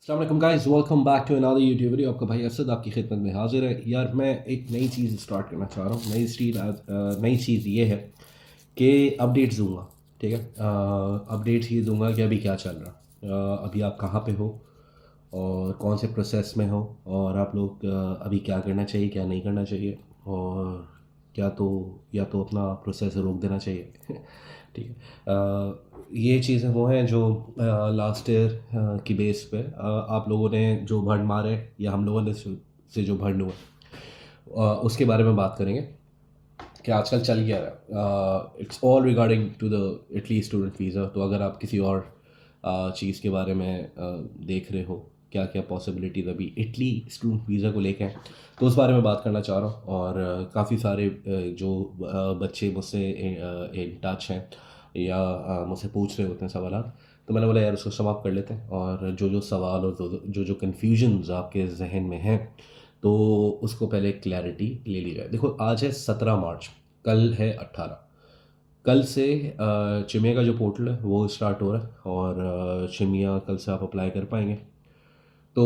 अस्सलाम वालेकुम guys, welcome back to another YouTube video. आपका भाई अरशद आपकी खिदमत में हाजिर है। यार मैं एक नई चीज़ स्टार्ट करना चाह रहा हूँ। नई चीज़ ये है कि अपडेट्स दूंगा। ठीक है, अपडेट्स ये दूंगा कि अभी क्या चल रहा, अभी आप कहाँ पे हो और कौन से प्रोसेस में हो, और आप लोग अभी क्या करना चाहिए क्या नहीं करना चाहिए, और क्या तो या तो अपना प्रोसेस रोक देना चाहिए। ठीक है, ये चीज़ें वो हैं जो लास्ट ईयर की बेस पे आप लोगों ने जो भंड मारे या हम लोगों ने से जो भंड हुआ, उसके बारे में बात करेंगे कि आजकल चल क्या रहा है। It's all regarding to the Italy student visa. तो अगर आप किसी और चीज़ के बारे में देख रहे हो क्या क्या पॉसिबिलिटीज़ अभी इटली स्टूडेंट वीज़ा को लेके हैं, तो उस बारे में बात करना चाह रहा हूँ। और काफ़ी सारे जो बच्चे मुझसे इन टच हैं या मुझसे पूछ रहे होते हैं सवाल, तो मैंने बोला यार उसको समाप्त कर लेते हैं, और जो जो सवाल और जो जो कन्फ्यूजन्स आपके जहन में हैं तो उसको पहले क्लैरिटी ले ली जाए। देखो आज है 17 मार्च, कल है 18। कल से चिमिया का जो पोर्टल है वो स्टार्ट हो रहा है, और चिमिया कल से आप अप्लाई कर पाएंगे। तो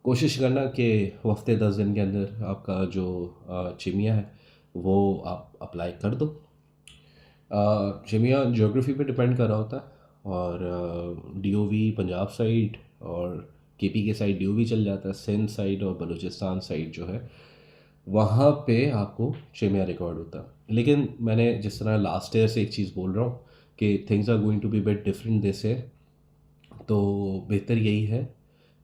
कोशिश करना कि हफ्ते 10 दिन के अंदर आपका जो चिमिया है वो आप अप्लाई कर दो। चिमिया ज्योग्राफी पे डिपेंड कर रहा होता है, और डीओवी पंजाब साइड और केपी के साइड डीओवी चल जाता है। सिंध साइड और बलूचिस्तान साइड जो है वहाँ पे आपको चिमिया रिकॉर्ड होता है। लेकिन मैंने जिस तरह लास्ट ईयर से एक चीज़ बोल रहा हूँ कि things are going to be bit different this year, तो बेहतर यही है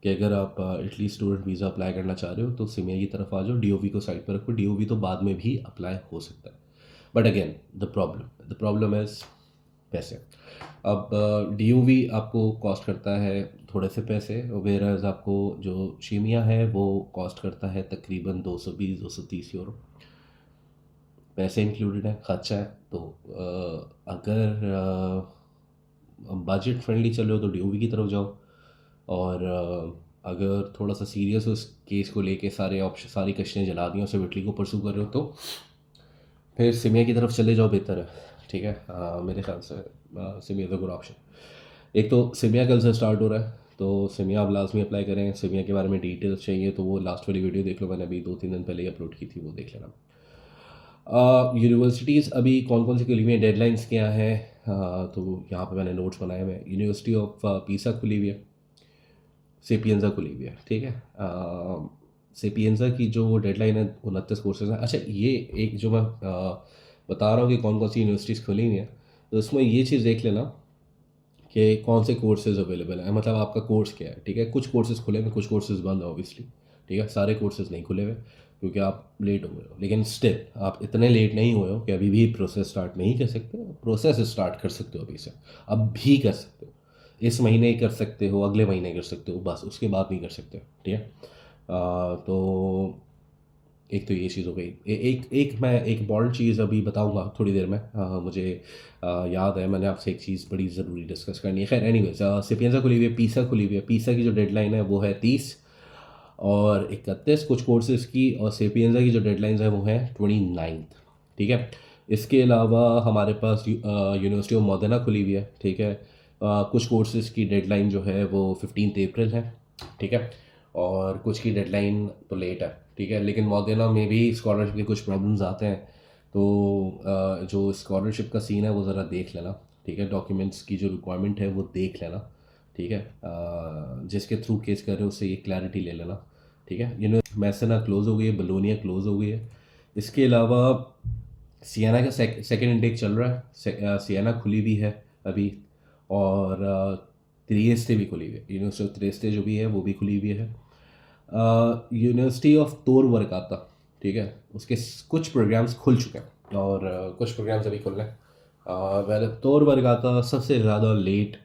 कि अगर आप इटली स्टूडेंट वीज़ा अप्लाई करना चाह रहे हो तो सिमिया की तरफ आ जाओ। डीओवी को साइड पर रखो, डीओवी तो बाद में भी अप्लाई हो सकता है। But again the problem is पैसे। अब डीओवी आपको कॉस्ट करता है थोड़े से पैसे, वेराज आपको जो शीमिया है वो कॉस्ट करता है तकरीबन 220-230 यूरो। पैसे इंक्लूडेड है, खर्चा है। तो अगर बजट फ्रेंडली चल रहे हो तो डीओवी की तरफ जाओ, और अगर थोड़ा सा सीरियस हो इस केस को लेके, सारे ऑप्शन सारी कश्तियाँ जला दी और सिर्फ इटली को परसू कर रहे हो, तो फिर सिमिया की तरफ चले जाओ, बेहतर है। ठीक है, मेरे ख्याल से सिमिया इज़ अ गुड ऑप्शन। एक तो सिमिया कल से स्टार्ट हो रहा है, तो सिमिया आप लाजमी अप्लाई करें। सिमिया के बारे में डिटेल्स चाहिए तो वो लास्ट वाली वीडियो देख लो, मैंने अभी 2-3 दिन पहले ही अपलोड की थी, वो देख लेना। यूनिवर्सिटीज़ अभी कौन कौन सी खुली हुई हैं, डेडलाइंस क्या हैं, तो यहाँ पे मैंने नोट्स बनाए हुए हैं। यूनिवर्सिटी ऑफ पीसा खुली हुई है, सेपियंजा खुली हुई है। ठीक है, सेपियंजा की जो डेडलाइन है 29 कोर्सेज हैं। अच्छा, ये एक जो मैं बता रहा हूँ कि कौन कौन सी यूनिवर्सिटीज़ खुली हुई हैं, तो उसमें ये चीज़ देख लेना कि कौन से कोर्सेज अवेलेबल हैं, मतलब आपका कोर्स क्या है। ठीक है, कुछ कोर्सेज खुले हुए, कुछ कोर्सेज बंद है ऑब्वियसली। ठीक है, सारे कोर्सेज नहीं खुले हुए क्योंकि आप लेट हो गए हो, लेकिन स्टिल आप इतने लेट नहीं हुए हो कि अभी भी प्रोसेस स्टार्ट नहीं कर सकते। प्रोसेस स्टार्ट कर सकते हो अभी से, अब भी कर सकते हो। इस महीने ही कर सकते हो, अगले महीने कर सकते हो, बस उसके बाद नहीं कर सकते। ठीक है, तो एक तो ये चीज़ हो गई। एक मैं एक इम्पॉर्टेंट चीज़ अभी बताऊंगा थोड़ी देर में। मुझे याद है मैंने आपसे एक चीज़ बड़ी ज़रूरी डिस्कस करनी है। खैर एनीवेज, सिपियंसा खुली हुई है, पीसा खुली हुई है। पीसा की जो डेडलाइन है वो है 30 और 31 कुछ कोर्सेज़ की, और सेपियंसा की जो डेडलाइंस है वो है 29। ठीक है, इसके अलावा हमारे पास यूनिवर्सिटी ऑफ मोदेना खुली हुई है। ठीक है, कुछ कोर्सेज़ की डेडलाइन जो है वो 15 अप्रैल है। ठीक है, और कुछ की डेडलाइन तो लेट है। ठीक है, लेकिन मोदेना में भी स्कॉलरशिप के कुछ प्रॉब्लम्स आते हैं, तो जो स्कॉलरशिप का सीन है वो ज़रा देख लेना। ठीक है, डॉक्यूमेंट्स की जो रिक्वायरमेंट है वो देख लेना। ठीक है, जिसके थ्रू केस कर रहे हो उससे ये क्लैरिटी ले लेना। ठीक है, मैसेना क्लोज़ हो गई है, बलोनिया क्लोज़ हो गई है। इसके अलावा सियाना का सेकेंड इनटेक चल रहा है। सियाना खुली भी है अभी, और त्रिएस्टे भी खुली हुई है। यूनिवर्सिटी ऑफ त्रिएस्टे जो भी है वो भी खुली हुई है। यूनिवर्सिटी ऑफ तोर वरकाता, ठीक है, उसके कुछ प्रोग्राम्स खुल चुके हैं और कुछ प्रोग्राम्स अभी खुल रहे हैं। वैसे तोर वरकाता सबसे ज़्यादा लेट,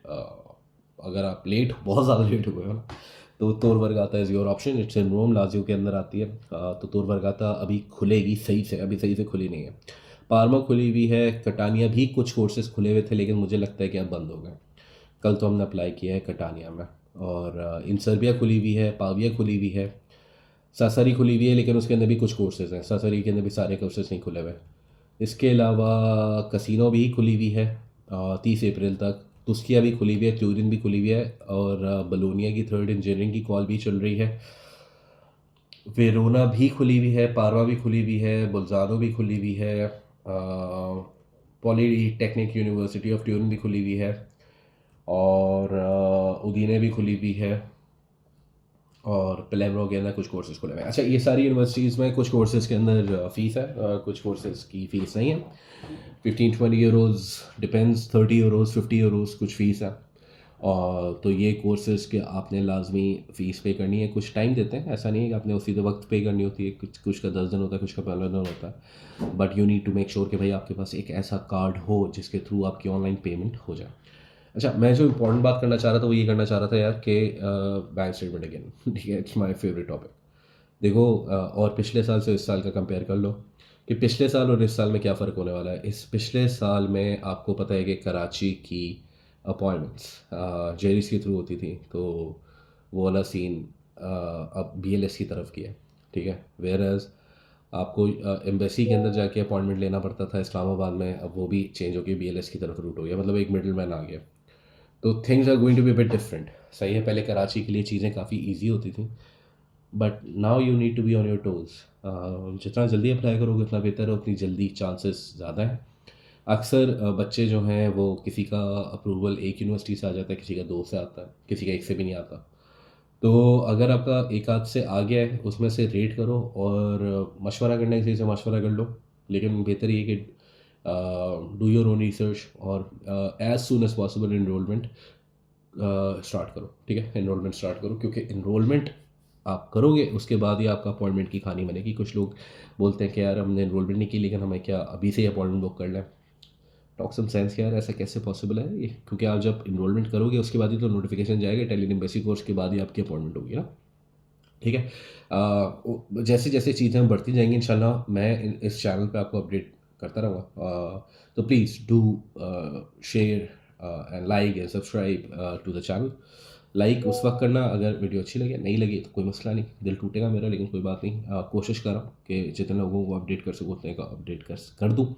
अगर आप लेट बहुत ज़्यादा लेट हो गए हो ना, तो Tor Vergata is your option. It's in Rome, Lazio के अंदर आती है। तो तोर वरगाता अभी खुलेगी सही से, अभी सही से खुली नहीं है। पार्मा खुली हुई है, कटानिया भी कुछ कोर्सेज खुले हुए थे लेकिन मुझे लगता है कि अब बंद हो गए। कल तो हमने अप्लाई किया है कटानिया में। और इन सर्बिया खुली हुई है, पाविया खुली हुई है, सासरी खुली हुई है, लेकिन उसके अंदर भी कुछ कोर्सेज हैं। सासरी के अंदर भी सारे कोर्सेज नहीं खुले हुए। इसके अलावा कसिनो भी खुली हुई है 30 अप्रैल तक। तुस्किया भी खुली हुई है, ट्यूरिन भी खुली हुई है, और बलोनिया की 3rd इंजीनियरिंग की कॉल भी चल रही है, वेरोना भी खुली हुई है, पारवा भी खुली हुई है, बोल्जानो भी खुली हुई है, पॉलीटेक्निक यूनिवर्सिटी ऑफ ट्यूरिन भी खुली हुई है, और उदीने भी खुली हुई है, और पेलेम्ब्रो के अंदर कुछ कोर्सेज खुले हुए हैं। अच्छा, ये सारी यूनिवर्सिटीज़ में कुछ कोर्सेज़ के अंदर फ़ीस है, कुछ कोर्सेज़ की फ़ीस नहीं है। 15-20 यूरोज़ डिपेंड्स, 30 यूरोज़ 50 यूरोज़ कुछ फ़ीस है। और तो ये कोर्सेज़ के आपने लाजमी फ़ीस पे करनी है, कुछ टाइम देते हैं, ऐसा नहीं है कि आपने उसी वक्त पे करनी होती है, कुछ का 10 दिन होता है, कुछ का 15 दिन होता है, but you need to make sure कि भाई आपके पास एक ऐसा कार्ड हो जिसके थ्रू आपकी ऑनलाइन पेमेंट हो जाए। अच्छा, मैं जो इम्पोर्टेंट बात करना चाह रहा था वो ये करना चाह रहा था यार कि बैंक स्टेटमेंट अगेन, ठीक है, इट्स माय फेवरेट टॉपिक। देखो, और पिछले साल से इस साल का कंपेयर कर लो कि पिछले साल और इस साल में क्या फ़र्क होने वाला है। इस पिछले साल में आपको पता है कि कराची की अपॉइंटमेंट्स जेरिस के थ्रू होती थी, तो वो वाला सीन अब BLS की तरफ किया है, ठीक है। वेयर एज आपको एम्बेसी के अंदर जाके अपॉइंटमेंट लेना पड़ता था इस्लामाबाद में, अब वो भी चेंज हो गया, BLS की तरफ रूट हो गया, मतलब एक मिडिल मैन आ गया। तो things are going to be bit different. सही है, पहले कराची के लिए चीज़ें काफ़ी ईजी होती थी, but now you need to be on your toes. जितना जल्दी अप्लाई करोगे उतना बेहतर है, उतनी जल्दी चांसेस ज़्यादा हैं। अक्सर बच्चे जो हैं वो किसी का अप्रूवल एक यूनिवर्सिटी से आ जाता है, किसी का 2 से आता है, किसी का 1 से भी नहीं आता। तो अगर आपका एक आध से आ गया है उसमें से रेट करो, और मशवरा करने किसी से मशवरा कर लो, लेकिन बेहतर ये कि डू योर ओन रिसर्च, और as soon as possible enrolment start करो, ठीक है। इनरोलमेंट स्टार्ट करो, क्योंकि इनरोलमेंट आप करोगे उसके बाद ही आपका अपॉइंटमेंट की कहानी बनेगी। कुछ लोग बोलते हैं कि यार हमने इनरोलमेंट नहीं की, लेकिन हमें क्या अभी से ही अपॉइंटमेंट बुक कर लें। टॉक सम सेंस यार, ऐसा कैसे पॉसिबल है ये? क्योंकि आप जब इनरोलमेंट करोगे उसके बाद ही तो नोटिफिकेशन जाएगा, इटालियन एम्बेसी कोर्स के बाद ही आपकी अपॉइंटमेंट होगी ना, ठीक है। जैसे जैसे चीज़ें हम बढ़ती जाएंगी इंशाल्लाह मैं इस चैनल पे आपको अपडेट करता रहूँगा। तो please do share and like and subscribe to the channel. Like उस वक्त करना अगर वीडियो अच्छी लगे, नहीं लगी तो कोई मसला नहीं, दिल टूटेगा मेरा, लेकिन कोई बात नहीं। कोशिश कर रहा हूँ कि जितने लोगों को अपडेट कर सकूँ उतने का अपडेट कर दूँ।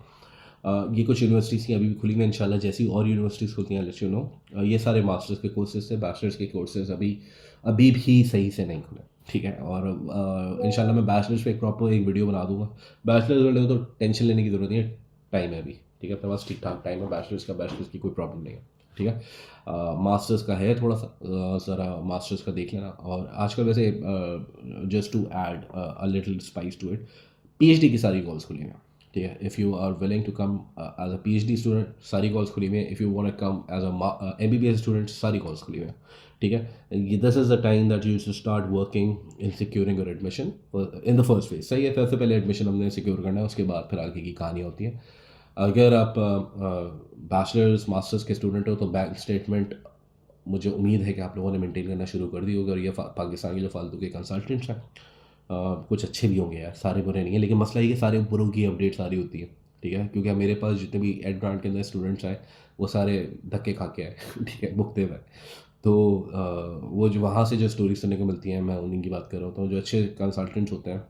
ये कुछ यूनिवर्सिटीज़ की अभी भी खुली हैं, इंशाल्लाह जैसी और यूनिवर्सिटीज़ खुलती हैं लेट यू नो। ये सारे मास्टर्स के कोर्सेज थे, बैचलर्स के कोर्सेज अभी अभी भी सही से नहीं खुले, ठीक है। और इंशाल्लाह मैं बैचलर्स पे एक प्रॉपर एक वीडियो बना दूंगा। बैचलर्स वाले को तो टेंशन लेने की ज़रूरत नहीं है, टाइम है अभी, ठीक है, अपने पास ठीक ठाक टाइम है। बैचलर्स की कोई प्रॉब्लम नहीं है, ठीक है। मास्टर्स का है थोड़ा सा, ज़रा मास्टर्स का देख लेना। और आजकल वैसे just to add a little spice to it, PhD की सारी कॉल्स खुली हैं, ठीक है। If you are willing to come as a PhD student, सारी कॉल्स खुली हुई हैं। If you want to come as a MBBS student, सारी कॉल्स खुली हुई हैं, ठीक है। This is the time that you to start working in securing your admission in the first phase. सही है, सबसे पहले एडमिशन हमने सिक्योर करना है, उसके बाद फिर आगे की कहानी होती है। अगर आप बैचलर्स मास्टर्स के स्टूडेंट हो तो बैंक स्टेटमेंट मुझे उम्मीद है कि आप लोगों ने मेंटेन करना शुरू कर दी होगी। और ये पाकिस्तान के जो फालतू के कंसल्टेंट्स हैं, कुछ अच्छे भी होंगे यार, सारे बुरे नहीं है, लेकिन मसला ये कि सारे बुरों की अपडेट सारी होती है, ठीक है। क्योंकि मेरे पास जितने भी एड ग्रांट के अंदर स्टूडेंट्स आए वो सारे धक्के खा के आए ठीक है, भुगते हुए। तो वो जो वहाँ से जो स्टोरी सुनने को मिलती हैं, मैं उन्हीं की बात कर रहा हूँ। तो जो अच्छे कंसल्टेंट्स होते हैं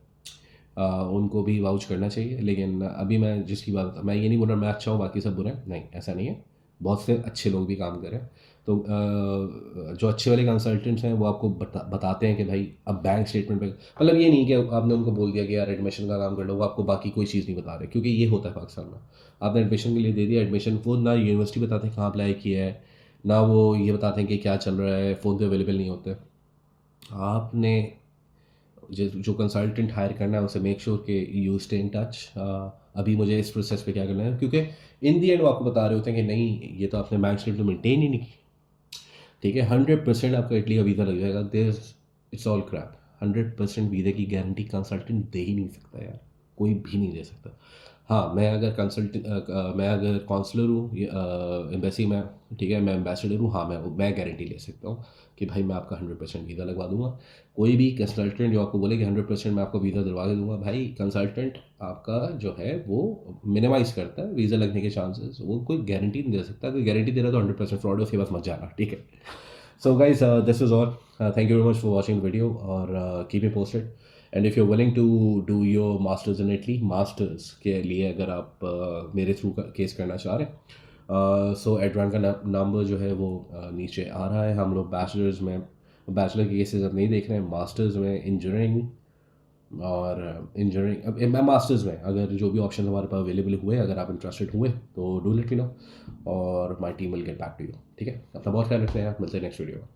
उनको भी वाउच करना चाहिए। लेकिन अभी मैं जिसकी बात, मैं ये नहीं बोल रहा मैं अच्छा हूँ बाकी सब बुरे हैं, नहीं ऐसा नहीं है, बहुत से अच्छे लोग भी काम करें। तो जो अच्छे वाले कंसल्टेंट्स हैं वो आपको बताते हैं कि भाई अब बैंक स्टेटमेंट पे, मतलब ये नहीं कि आपने उनको बोल दिया कि यार एडमिशन का काम कर लो, वो आपको बाकी कोई चीज़ नहीं बता रहे। क्योंकि ये होता है पाकिस्तान में, आपने एडमिशन के लिए दे दिया, एडमिशन वो ना यूनिवर्सिटी बताते हैं कहाँ अप्लाई किया है, ना वो ये बताते हैं कि क्या चल रहा है, फ़ोन पे अवेलेबल नहीं होते। आपने जो कंसल्टेंट हायर करना है उसे मेक श्योर कि यू स्टे इन टच। अभी मुझे इस प्रोसेस पे क्या करना है, क्योंकि इन दी एंड वो आपको बता रहे होते हैं कि नहीं ये तो आपने बैंक स्टेटमेंट मेंटेन ही नहीं की, ठीक है। 100% आपका इटली का वीज़ा लग जाएगा, दिस इट्स ऑल क्रैप। 100% वीज़े की गारंटी कंसल्टेंट दे ही नहीं सकता यार, कोई भी नहीं दे सकता। हाँ, मैं अगर काउंसलर हूँ एम्बेसी में, ठीक है, मैं एम्बेसडर हूँ, हाँ मैं गारंटी ले सकता हूँ कि भाई मैं आपका 100% वीज़ा लगवा दूंगा। कोई भी कंसल्टेंट जो आपको बोले कि 100% मैं आपको वीज़ा दिलवा के दूंगा, भाई कंसल्टेंट आपका जो है वो मिनिमाइज़ करता है वीज़ा लगने के चांसेस, वो कोई गारंटी नहीं दे सकता। कोई गारंटी दे रहा है तो 100% फ्रॉड है, उसके पास मत जाना, ठीक है। So guys, this is all. Thank you very much for watching the video, और keep me posted. And if you're willing to do your masters in Italy, masters के लिए अगर आप मेरे थ्रू केस करना चाह रहे हैं सो एडवान का नंबर जो है वो नीचे आ रहा है। हम लोग बैचलर्स में, बैचलर के केसेस अब नहीं देख रहे हैं, मास्टर्स में इंजीनियरिंग और इंजीनियरिंग अब मैं मास्टर्स में, अगर जो भी ऑप्शन हमारे पास अवेलेबल हुए, अगर आप इंटरेस्टेड हुए तो डू लेट मी नो और my team will get back to you. ठीक है, अपना बहुत ख्याल रखते हैं, आप मिलते हैं नेक्स्ट वीडियो में।